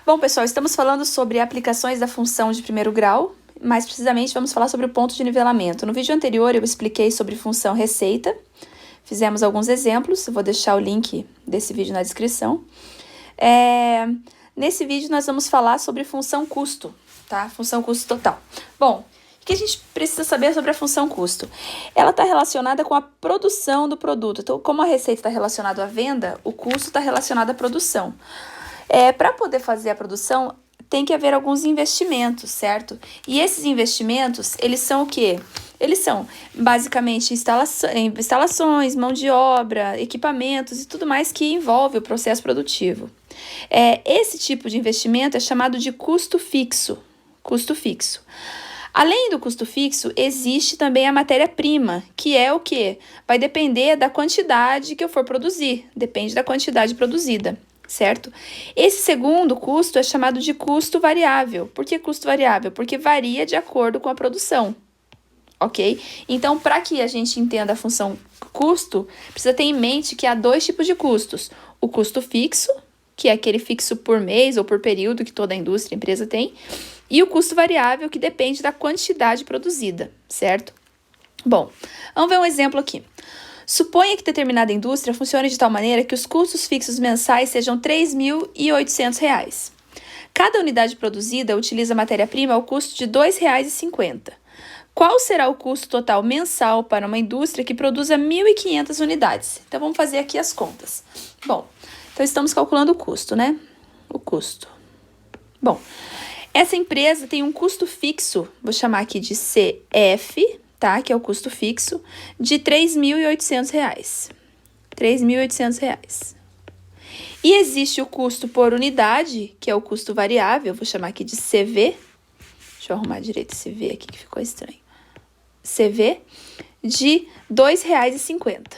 Bom, pessoal, estamos falando sobre aplicações da função de primeiro grau, mais precisamente vamos falar sobre o ponto de nivelamento. No vídeo anterior eu expliquei sobre função receita, fizemos alguns exemplos, eu vou deixar o link desse vídeo na descrição. Nesse vídeo nós vamos falar sobre função custo, tá? Função custo total. Bom, o que a gente precisa saber sobre a função custo? Ela está relacionada com a produção do produto. Então, como a receita está relacionada à venda, o custo está relacionado à produção. Para poder fazer a produção, tem que haver alguns investimentos, certo? E esses investimentos, eles são o quê? Eles são, basicamente, instalações, mão de obra, equipamentos e tudo mais que envolve o processo produtivo. Esse tipo de investimento é chamado de custo fixo. Custo fixo. Além do custo fixo, existe também a matéria-prima, que é o quê? Vai depender da quantidade que eu for produzir, depende da quantidade produzida. Certo? Esse segundo custo é chamado de custo variável. Por que custo variável? Porque varia de acordo com a produção, ok? Então, para que a gente entenda a função custo, precisa ter em mente que há dois tipos de custos. O custo fixo, que é aquele fixo por mês ou por período que toda indústria e empresa tem, e o custo variável, que depende da quantidade produzida, certo? Bom, vamos ver um exemplo aqui. Suponha que determinada indústria funcione de tal maneira que os custos fixos mensais sejam R$ 3.800. Cada unidade produzida utiliza matéria-prima ao custo de R$ 2,50. Qual será o custo total mensal para uma indústria que produza 1.500 unidades? Então, vamos fazer aqui as contas. Bom, então estamos calculando o custo, né? O custo. Bom, essa empresa tem um custo fixo, vou chamar aqui de CF, tá? Que é o custo fixo, de R$ 3.800. R$ 3.800. E existe o custo por unidade, que é o custo variável, vou chamar aqui de CV. Deixa eu arrumar direito esse V aqui que ficou estranho. CV de R$ 2,50.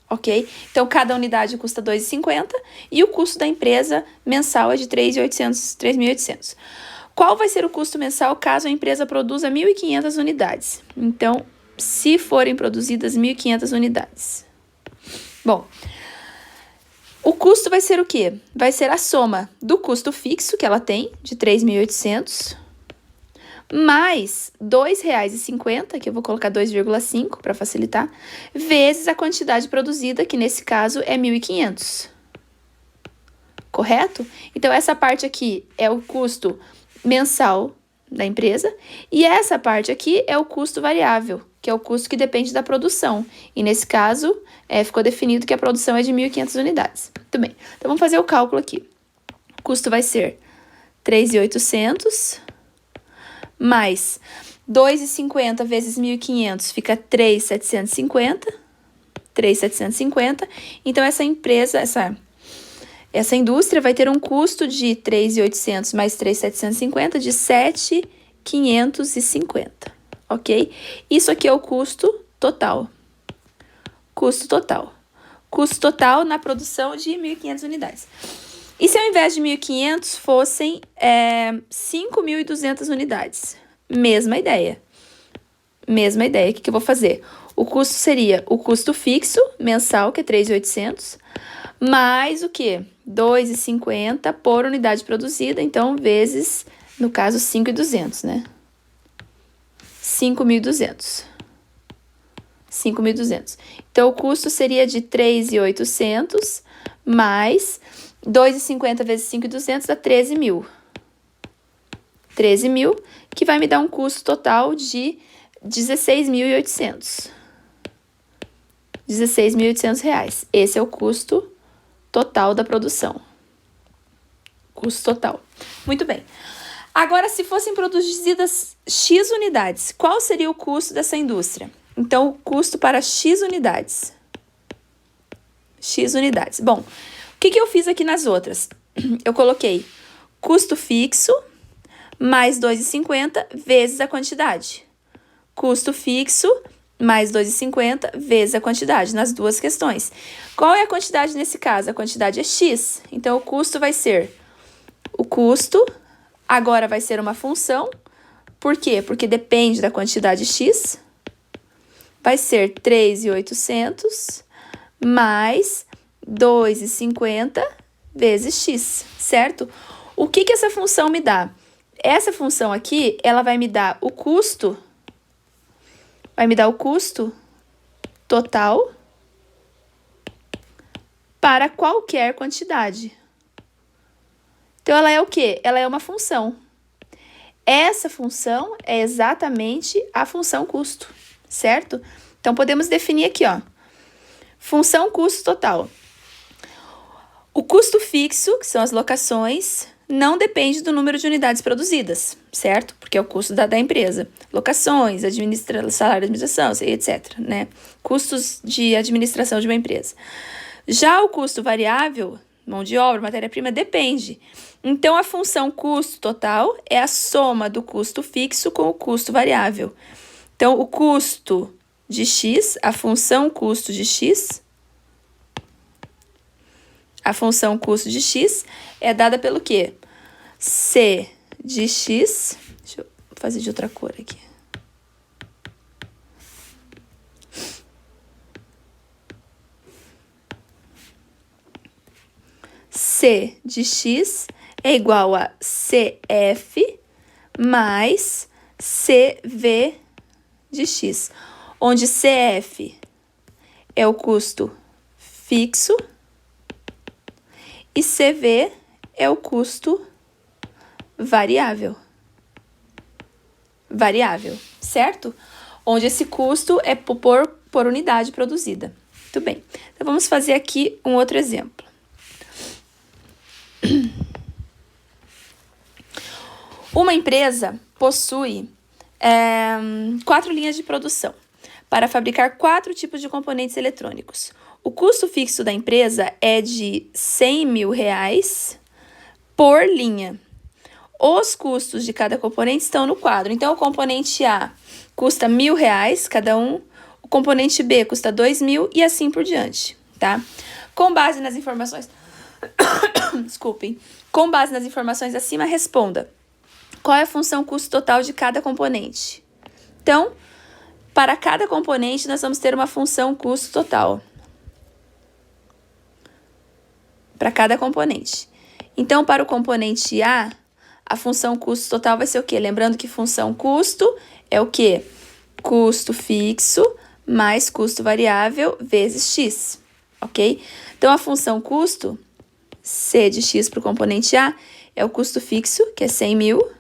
Ok? Então, cada unidade custa R$ 2,50 e o custo da empresa mensal é de R$ 3.800. Qual vai ser o custo mensal caso a empresa produza 1.500 unidades? Então, se forem produzidas 1.500 unidades. Bom, o custo vai ser o quê? Vai ser a soma do custo fixo que ela tem, de 3.800, mais R$ 2,50, que eu vou colocar 2,5 para facilitar, vezes a quantidade produzida, que nesse caso é 1.500. Correto? Então, essa parte aqui é o custo mensal da empresa, e essa parte aqui é o custo variável, que é o custo que depende da produção. E nesse caso, ficou definido que a produção é de 1.500 unidades. Muito bem, então vamos fazer o cálculo aqui. O custo vai ser 3.800 mais 2,50 vezes 1.500 fica 3.750. 3.750. Então, essa empresa, essa indústria vai ter um custo de 3.800 mais 3.750 de 7.550, ok? Isso aqui é o custo total. Custo total. Custo total na produção de 1.500 unidades. E se ao invés de 1.500 fossem 5.200 unidades? Mesma ideia. Mesma ideia. O que eu vou fazer? O custo seria o custo fixo mensal, que é 3.800, mais o quê? 2,50 por unidade produzida, então, vezes, no caso, 5.200, né? 5.200. 5.200. Então, o custo seria de 3.800 mais 2,50 vezes 5.200 dá 13.000. 13.000, que vai me dar um custo total de 16.800. R$ 16.800. Esse é o custo total da produção. Custo total. Muito bem. Agora, se fossem produzidas X unidades, qual seria o custo dessa indústria? Então, o custo para X unidades. X unidades. Bom, o que eu fiz aqui nas outras? Eu coloquei custo fixo mais 2,50 vezes a quantidade. Custo fixo mais 2,50 vezes a quantidade, nas duas questões. Qual é a quantidade nesse caso? A quantidade é X. Então, o custo vai ser... O custo agora vai ser uma função. Por quê? Porque depende da quantidade X. Vai ser 3.800 mais 2,50 vezes X, certo? O que essa função me dá? Essa função aqui, ela vai me dar o custo, total para qualquer quantidade. Então, ela é o quê? Ela é uma função. Essa função é exatamente a função custo, certo? Então, podemos definir aqui, ó, função custo total. O custo fixo, que são as locações, não depende do número de unidades produzidas, certo? Porque é o custo da empresa. Locações, salário de administração, etc., né? Custos de administração de uma empresa. Já o custo variável, mão de obra, matéria-prima, depende. Então, a função custo total é a soma do custo fixo com o custo variável. Então, o custo de X, a função custo de X, é dada pelo quê? C de X, deixa eu fazer de outra cor aqui. C de X é igual a CF mais CV de X, onde CF é o custo fixo e CV é o custo variável, certo? Onde esse custo é por unidade produzida. Muito bem. Então, vamos fazer aqui um outro exemplo. Uma empresa possui 4 linhas de produção para fabricar 4 tipos de componentes eletrônicos. O custo fixo da empresa é de R$100 mil por linha. Os custos de cada componente estão no quadro. Então, o componente A custa R$1.000 cada um, o componente B custa R$2.000 e assim por diante, tá? Com base nas informações... Desculpem. Com base nas informações acima, responda. Qual é a função custo total de cada componente? Então, para cada componente, nós vamos ter uma função custo total. Para cada componente. Então, para o componente A, a função custo total vai ser o quê? Lembrando que função custo é o quê? Custo fixo mais custo variável vezes X, ok? Então, a função custo, C de X para o componente A, é o custo fixo, que é 100 mil,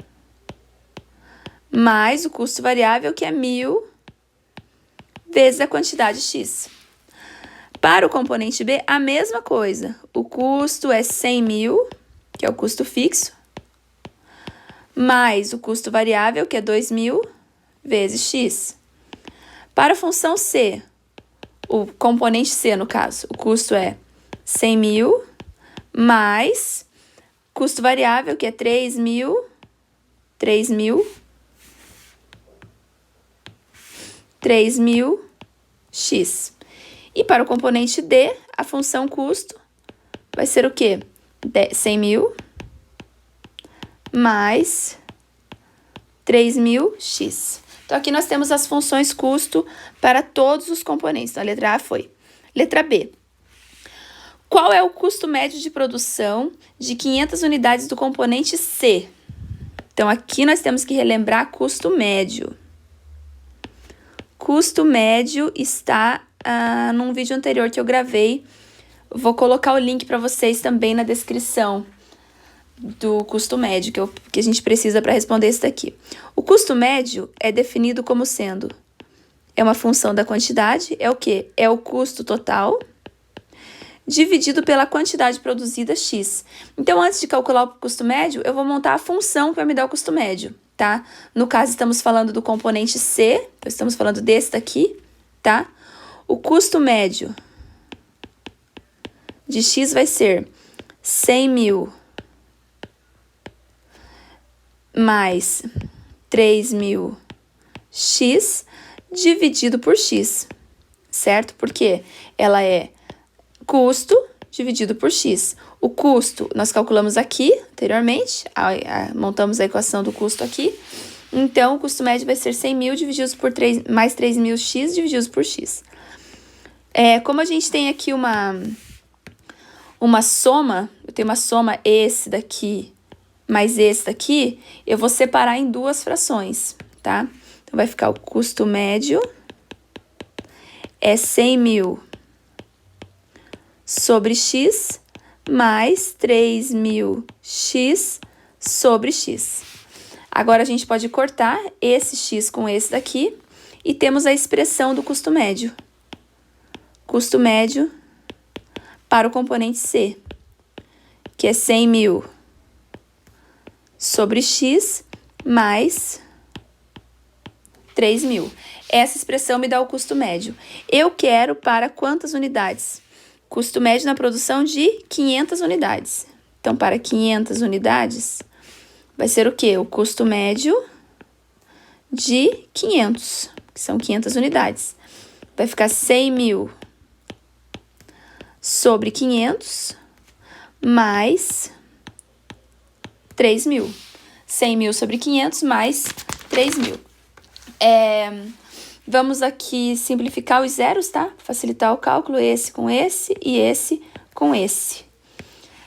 mais o custo variável, que é 1.000, vezes a quantidade X. Para o componente B, a mesma coisa. O custo é 100 mil, que é o custo fixo, mais o custo variável, que é 2.000, vezes X. Para a função C, o componente C, no caso, o custo é 100 mil, mais custo variável, que é 3.000, X. E para o componente D, a função custo vai ser o quê? 100 mil mais 3.000 X. Então, aqui nós temos as funções custo para todos os componentes. Então, a letra A foi. Letra B. Qual é o custo médio de produção de 500 unidades do componente C? Então, aqui nós temos que relembrar custo médio. Custo médio está num vídeo anterior que eu gravei. Vou colocar o link para vocês também na descrição do custo médio que a gente precisa para responder isso daqui. O custo médio é definido como sendo, é uma função da quantidade, é o quê? É o custo total dividido pela quantidade produzida X. Então, antes de calcular o custo médio, eu vou montar a função que vai me dar o custo médio, tá? No caso, estamos falando do componente C, então estamos falando desse daqui, tá? O custo médio de X vai ser 100 mil mais 3.000 X dividido por X, certo? Porque ela é custo dividido por X. O custo nós calculamos aqui anteriormente, montamos a equação do custo aqui. Então, o custo médio vai ser 100 mil divididos por 3, mais 3.000 X divididos por X. Como a gente tem aqui uma soma, eu tenho uma soma esse daqui mais esse daqui, eu vou separar em duas frações, tá? Então, vai ficar o custo médio é 100 mil sobre X mais 3.000x sobre X. Agora, a gente pode cortar esse X com esse daqui e temos a expressão do custo médio. Custo médio para o componente C, que é 100 mil sobre X mais 3.000. Essa expressão me dá o custo médio. Eu quero para quantas unidades? Custo médio na produção de 500 unidades. Então, para 500 unidades, vai ser o quê? O custo médio de 500, que são 500 unidades. Vai ficar 100 mil sobre 500 mais 3.000. 100 mil sobre 500 mais 3.000. Vamos aqui simplificar os zeros, tá? Facilitar o cálculo, esse com esse e esse com esse.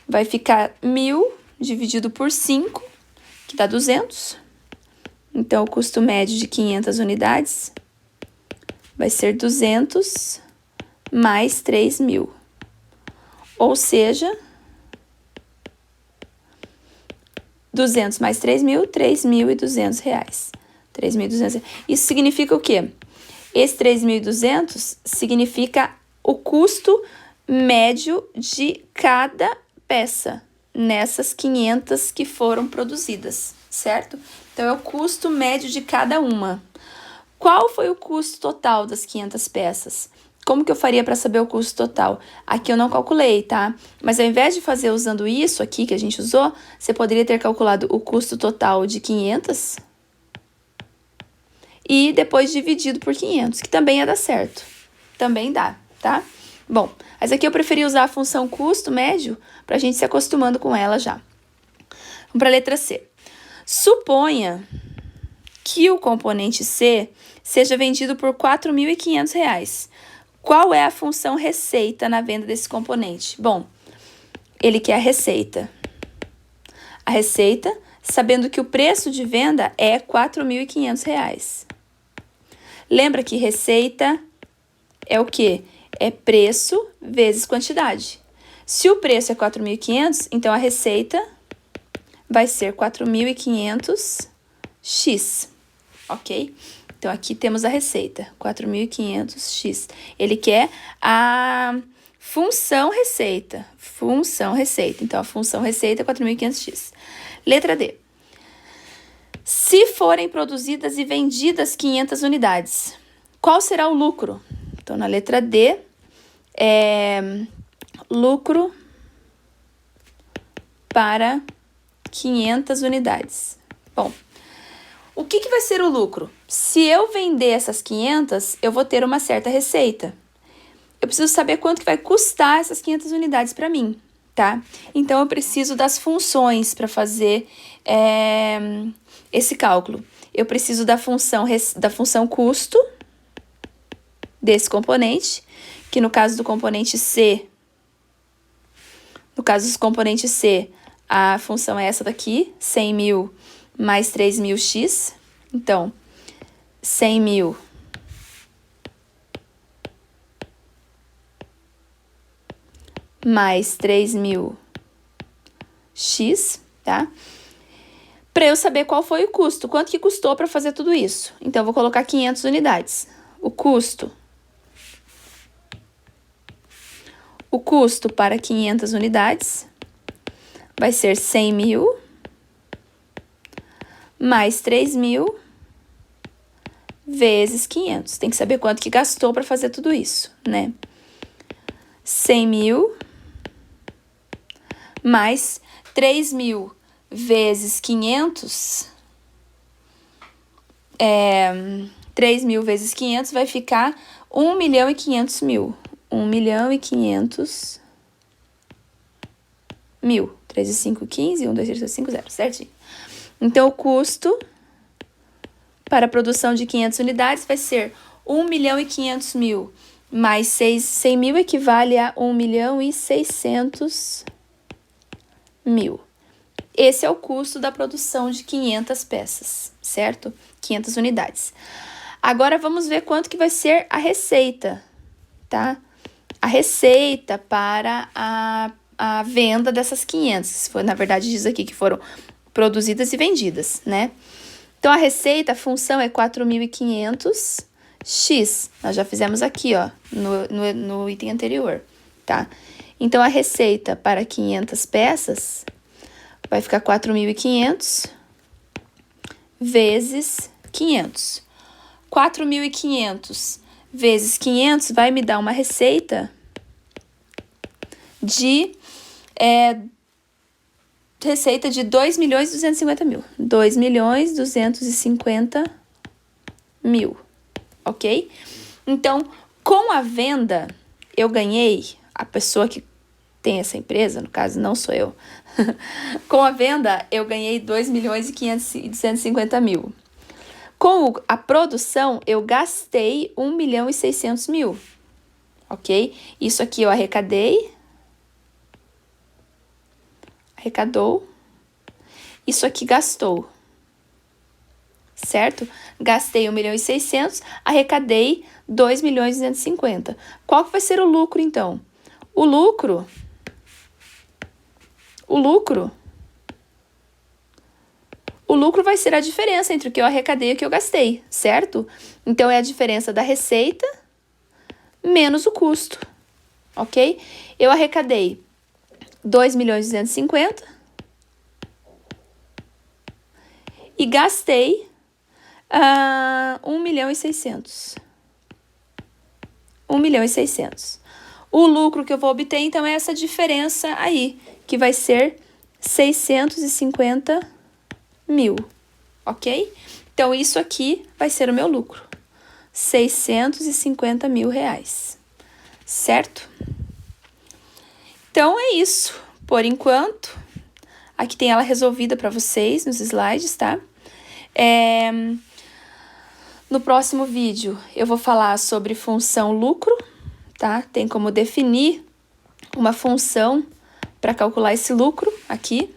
Vai ficar 1.000 dividido por 5, que dá 200. Então, o custo médio de 500 unidades vai ser 200 mais 3.000. Ou seja, 200 mais 3.000, R$3.200. 3.200. Isso significa o quê? Esse 3.200 significa o custo médio de cada peça nessas 500 que foram produzidas, certo? Então, é o custo médio de cada uma. Qual foi o custo total das 500 peças? Como que eu faria para saber o custo total? Aqui eu não calculei, tá? Mas ao invés de fazer usando isso aqui que a gente usou, você poderia ter calculado o custo total de 500 e depois dividido por 500, que também ia dar certo. Também dá, tá? Bom, mas aqui eu preferi usar a função custo médio para a gente se acostumando com ela já. Vamos para a letra C. Suponha que o componente C seja vendido por R$4.500. Qual é a função receita na venda desse componente? Bom, ele quer a receita. A receita, sabendo que o preço de venda é R$4.500. Lembra que receita é o quê? É preço vezes quantidade. Se o preço é 4.500, então a receita vai ser 4.500x, ok? Então, aqui temos a receita, 4.500x. Ele quer a função receita. Função receita. Então, a função receita é 4.500x. Letra D. Se forem produzidas e vendidas 500 unidades, qual será o lucro? Então, na letra D, lucro para 500 unidades. Bom, o que vai ser o lucro? Se eu vender essas 500, eu vou ter uma certa receita. Eu preciso saber quanto que vai custar essas 500 unidades para mim, tá? Então, eu preciso das funções para fazer esse cálculo. Eu preciso da função custo desse componente, que no caso do componente C, a função é essa daqui, 100 mil mais 3.000x. Então, 100 mil mais 3.000x, tá? Para eu saber qual foi o custo, quanto que custou para fazer tudo isso. Então, eu vou colocar 500 unidades. O custo para 500 unidades vai ser 100 mil mais 3.000 vezes 500. Tem que saber quanto que gastou para fazer tudo isso, né? 100 mil mais 3.000 vezes 500, 3.000 vezes 500 vai ficar 1.500.000. 1.500.000. 3 e 5, 15, 1, 2, 3, 4, 5, 0, certinho. Então, o custo para a produção de 500 unidades vai ser 1.500.000 mais 100 mil equivale a 1.600.000. esse é o custo da produção de 500 peças, certo? 500 unidades. Agora, vamos ver quanto que vai ser a receita, tá? A receita para a venda dessas 500. Na verdade, diz aqui que foram produzidas e vendidas, né? Então, a receita, a função é 4.500 x. Nós já fizemos aqui, ó, no item anterior, tá? Então, a receita para 500 peças vai ficar 4.500 vezes 500. 4.500 vezes 500 vai me dar uma receita de 2.250.000. 2.250.000, ok? Então, com a venda, eu ganhei, a pessoa que tem essa empresa, no caso não sou eu, com a venda eu ganhei 2.250.000. Com a produção, eu gastei 1.600.000, ok? Isso aqui eu arrecadou, isso aqui gastou, certo? Gastei 1.600.000, arrecadei 2.250.000. Qual que vai ser o lucro, então? O lucro vai ser a diferença entre o que eu arrecadei e o que eu gastei, certo? Então, é a diferença da receita menos o custo, ok? Eu arrecadei 2.250.000 e gastei 1.600.000. 1.600.000. O lucro que eu vou obter, então, é essa diferença aí, que vai ser 650.000, ok? Então, isso aqui vai ser o meu lucro, 650.000 reais, certo? Então, é isso, por enquanto. Aqui tem ela resolvida para vocês nos slides, tá? No próximo vídeo, eu vou falar sobre função lucro, tá? Tem como definir uma função para calcular esse lucro aqui,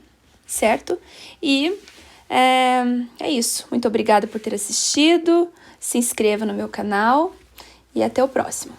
certo? E é isso. Muito obrigada por ter assistido. Se inscreva no meu canal e até o próximo.